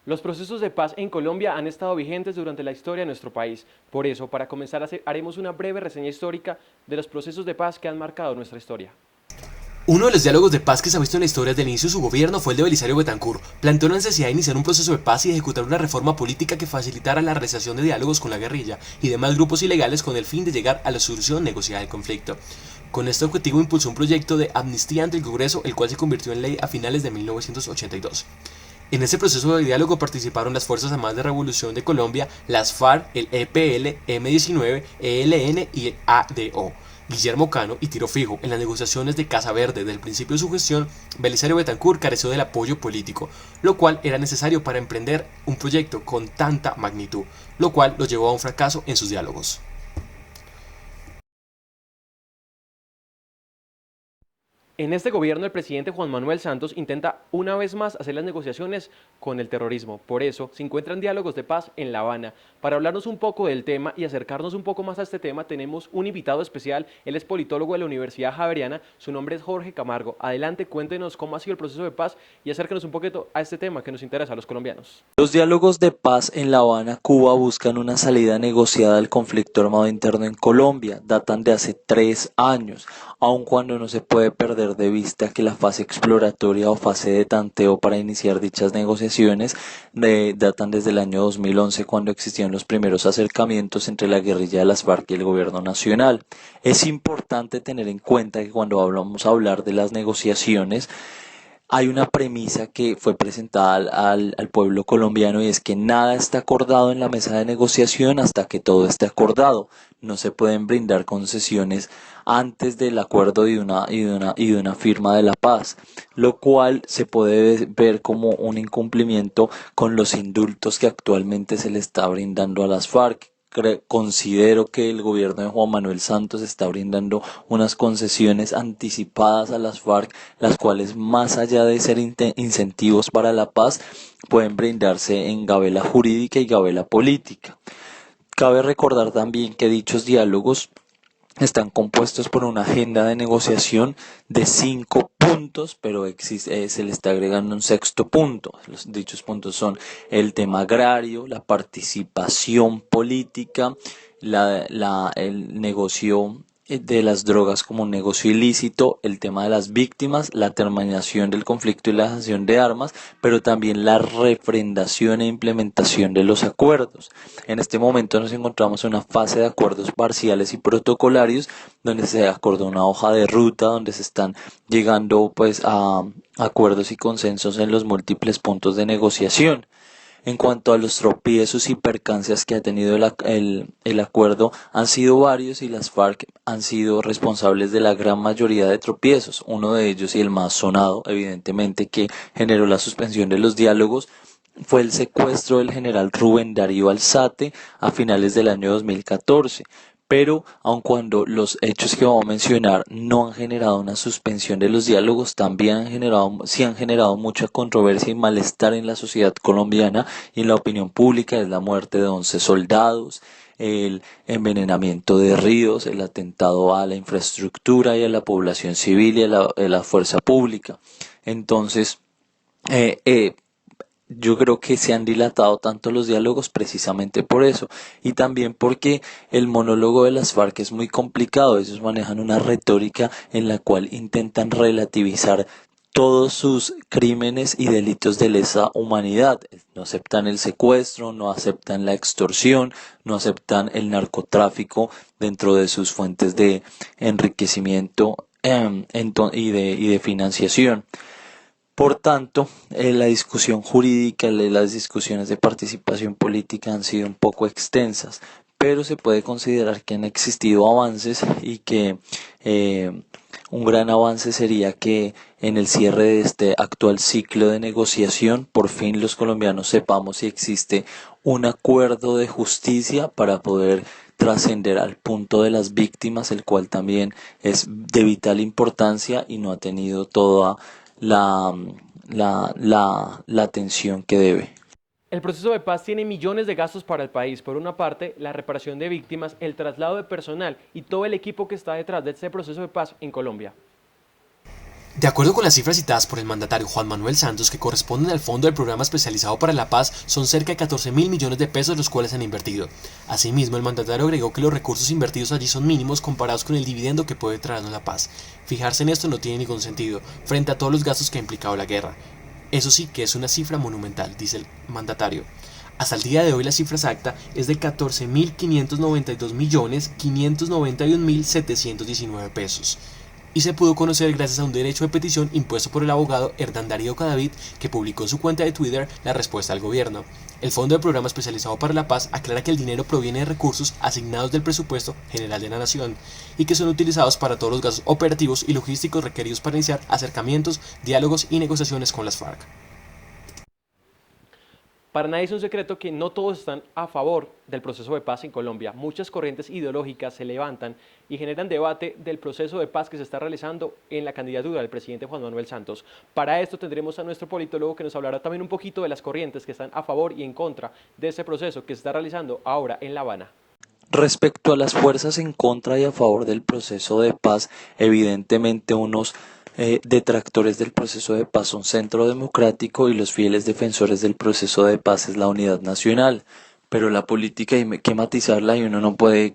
Los procesos de paz en Colombia han estado vigentes durante la historia de nuestro país. Por eso, para comenzar, haremos una breve reseña histórica de los procesos de paz que han marcado nuestra historia. Uno de los diálogos de paz que se ha visto en la historia desde el inicio de su gobierno fue el de Belisario Betancur. Planteó la necesidad de iniciar un proceso de paz y ejecutar una reforma política que facilitara la realización de diálogos con la guerrilla y demás grupos ilegales con el fin de llegar a la solución negociada del conflicto. Con este objetivo impulsó un proyecto de amnistía ante el Congreso, el cual se convirtió en ley a finales de 1982. En ese proceso de diálogo participaron las Fuerzas Armadas de Revolución de Colombia, las FARC, el EPL, M-19, ELN y el ADO. Guillermo Cano y Tiro Fijo. En las negociaciones de Casa Verde desde el principio de su gestión, Belisario Betancur careció del apoyo político, lo cual era necesario para emprender un proyecto con tanta magnitud, lo cual lo llevó a un fracaso en sus diálogos. En este gobierno, el presidente Juan Manuel Santos intenta una vez más hacer las negociaciones con el terrorismo. Por eso, se encuentran diálogos de paz en La Habana. Para hablarnos un poco del tema y acercarnos un poco más a este tema, tenemos un invitado especial. Él es politólogo de la Universidad Javeriana. Su nombre es Jorge Camargo. Adelante, cuéntenos cómo ha sido el proceso de paz y acérquenos un poquito a este tema que nos interesa a los colombianos. Los diálogos de paz en La Habana, Cuba, buscan una salida negociada al conflicto armado interno en Colombia. Datan de hace 3 años, aun cuando no se puede perder de vista que la fase exploratoria o fase de tanteo para iniciar dichas negociaciones datan desde el año 2011, cuando existían los primeros acercamientos entre la guerrilla de las FARC y el gobierno nacional. Es importante tener en cuenta que cuando vamos a hablar de las negociaciones, hay una premisa que fue presentada al pueblo colombiano, y es que nada está acordado en la mesa de negociación hasta que todo esté acordado. No se pueden brindar concesiones antes del acuerdo y de una firma de la paz, lo cual se puede ver como un incumplimiento con los indultos que actualmente se le está brindando a las FARC. Considero que el gobierno de Juan Manuel Santos está brindando unas concesiones anticipadas a las FARC, las cuales, más allá de ser incentivos para la paz, pueden brindarse en gabela jurídica y gabela política. Cabe recordar también que dichos diálogos están compuestos por una agenda de negociación de 5 puntos, pero se le está agregando un sexto punto. Dichos puntos son el tema agrario, la participación política, el negocio de las drogas como un negocio ilícito, el tema de las víctimas, la terminación del conflicto y la dejación de armas, pero también la refrendación e implementación de los acuerdos. En este momento nos encontramos en una fase de acuerdos parciales y protocolarios, donde se acordó una hoja de ruta, donde se están llegando a acuerdos y consensos en los múltiples puntos de negociación. En cuanto a los tropiezos y percancias que ha tenido el acuerdo, han sido varios, y las FARC han sido responsables de la gran mayoría de tropiezos. Uno de ellos, y el más sonado, evidentemente, que generó la suspensión de los diálogos, fue el secuestro del general Rubén Darío Alzate a finales del año 2014. Pero aun cuando los hechos que vamos a mencionar no han generado una suspensión de los diálogos, también sí han generado mucha controversia y malestar en la sociedad colombiana y en la opinión pública. Es la muerte de 11 soldados, el envenenamiento de ríos, el atentado a la infraestructura y a la población civil y a la fuerza pública. Entonces, yo creo que se han dilatado tanto los diálogos precisamente por eso, y también porque el monólogo de las FARC es muy complicado. Ellos manejan una retórica en la cual intentan relativizar todos sus crímenes y delitos de lesa humanidad. No aceptan el secuestro, no aceptan la extorsión, no aceptan el narcotráfico dentro de sus fuentes de enriquecimiento y de financiación. Por tanto, la discusión jurídica, las discusiones de participación política han sido un poco extensas, pero se puede considerar que han existido avances, y que un gran avance sería que en el cierre de este actual ciclo de negociación, por fin los colombianos sepamos si existe un acuerdo de justicia para poder trascender al punto de las víctimas, el cual también es de vital importancia y no ha tenido toda la, la atención que debe. El proceso de paz tiene millones de gastos para el país. Por una parte, la reparación de víctimas, el traslado de personal y todo el equipo que está detrás de este proceso de paz en Colombia. De acuerdo con las cifras citadas por el mandatario Juan Manuel Santos, que corresponden al Fondo del Programa Especializado para la Paz, son cerca de 14.000 millones de pesos los cuales han invertido. Asimismo, el mandatario agregó que los recursos invertidos allí son mínimos comparados con el dividendo que puede traernos la paz. Fijarse en esto no tiene ningún sentido, frente a todos los gastos que ha implicado la guerra. Eso sí que es una cifra monumental, dice el mandatario. Hasta el día de hoy la cifra exacta es de 14.592.591.719 pesos. Y se pudo conocer gracias a un derecho de petición impuesto por el abogado Hernán Darío Cadavid, que publicó en su cuenta de Twitter la respuesta al gobierno. El Fondo de Programa Especializado para la Paz aclara que el dinero proviene de recursos asignados del presupuesto general de la Nación y que son utilizados para todos los gastos operativos y logísticos requeridos para iniciar acercamientos, diálogos y negociaciones con las FARC. Para nadie es un secreto que no todos están a favor del proceso de paz en Colombia. Muchas corrientes ideológicas se levantan y generan debate del proceso de paz que se está realizando en la candidatura del presidente Juan Manuel Santos. Para esto tendremos a nuestro politólogo que nos hablará también un poquito de las corrientes que están a favor y en contra de ese proceso que se está realizando ahora en La Habana. Respecto a las fuerzas en contra y a favor del proceso de paz, evidentemente unos detractores del proceso de paz son Centro Democrático y los fieles defensores del proceso de paz es la Unidad Nacional. Pero la política hay que matizarla y uno no puede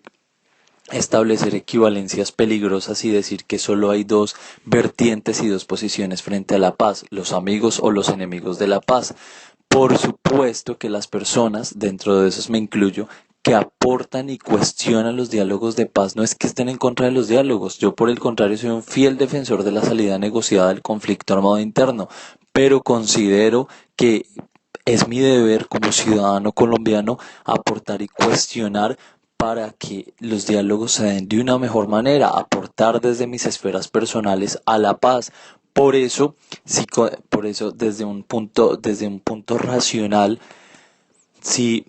establecer equivalencias peligrosas y decir que solo hay dos vertientes y dos posiciones frente a la paz, los amigos o los enemigos de la paz. Por supuesto que las personas, dentro de esos me incluyo, que aportan y cuestionan los diálogos de paz no es que estén en contra de los diálogos. Yo por el contrario soy un fiel defensor de la salida negociada del conflicto armado interno, pero considero que es mi deber como ciudadano colombiano aportar y cuestionar para que los diálogos se den de una mejor manera, aportar desde mis esferas personales a la paz. Por eso desde un punto racional, sí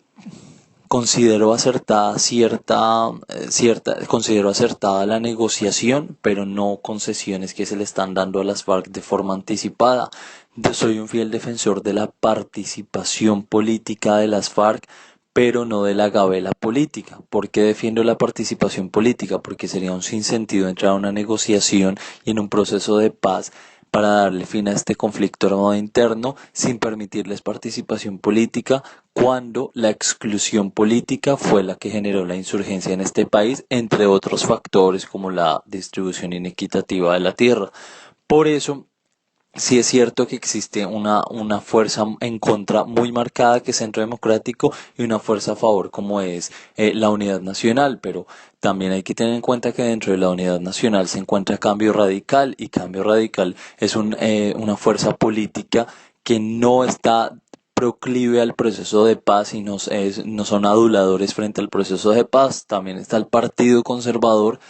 considero acertada considero acertada la negociación, pero no concesiones que se le están dando a las FARC de forma anticipada. Yo soy un fiel defensor de la participación política de las FARC, pero no de la gabela política. ¿Por qué defiendo la participación política? Porque sería un sinsentido entrar a una negociación y en un proceso de paz para darle fin a este conflicto armado interno sin permitirles participación política cuando la exclusión política fue la que generó la insurgencia en este país, entre otros factores como la distribución inequitativa de la tierra. Por eso, sí es cierto que existe una fuerza en contra muy marcada que es Centro Democrático y una fuerza a favor como es la Unidad Nacional, pero también hay que tener en cuenta que dentro de la Unidad Nacional se encuentra Cambio Radical y Cambio Radical es una fuerza política que no está proclive al proceso de paz y no son aduladores frente al proceso de paz. También está el Partido Conservador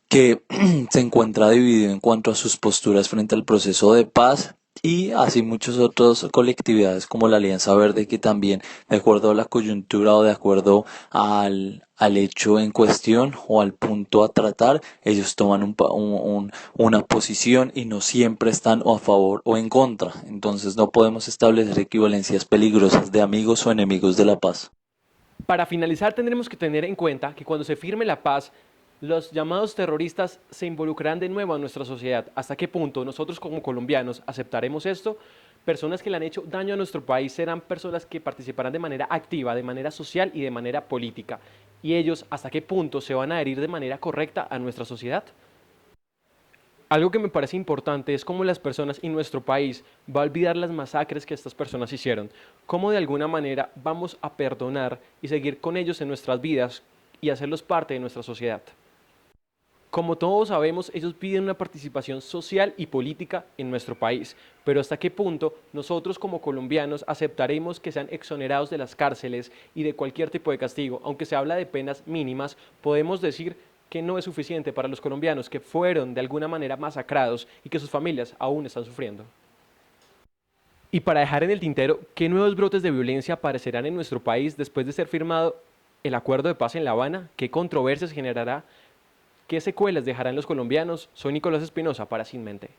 que se encuentra dividido en cuanto a sus posturas frente al proceso de paz y así muchas otras colectividades como la Alianza Verde que también de acuerdo a la coyuntura o de acuerdo al hecho en cuestión o al punto a tratar, ellos toman una posición y no siempre están o a favor o en contra. Entonces no podemos establecer equivalencias peligrosas de amigos o enemigos de la paz. Para finalizar, tendremos que tener en cuenta que cuando se firme la paz, los llamados terroristas se involucrarán de nuevo a nuestra sociedad. ¿Hasta qué punto nosotros como colombianos aceptaremos esto? Personas que le han hecho daño a nuestro país serán personas que participarán de manera activa, de manera social y de manera política. ¿Y ellos hasta qué punto se van a adherir de manera correcta a nuestra sociedad? Algo que me parece importante es cómo las personas y nuestro país va a olvidar las masacres que estas personas hicieron. Cómo de alguna manera vamos a perdonar y seguir con ellos en nuestras vidas y hacerlos parte de nuestra sociedad. Como todos sabemos, ellos piden una participación social y política en nuestro país, pero ¿hasta qué punto nosotros como colombianos aceptaremos que sean exonerados de las cárceles y de cualquier tipo de castigo? Aunque se habla de penas mínimas, podemos decir que no es suficiente para los colombianos que fueron de alguna manera masacrados y que sus familias aún están sufriendo. Y para dejar en el tintero, ¿qué nuevos brotes de violencia aparecerán en nuestro país después de ser firmado el acuerdo de paz en La Habana? ¿Qué controversias generará? ¿Qué secuelas dejarán los colombianos? Soy Nicolás Espinosa para Sin Mente.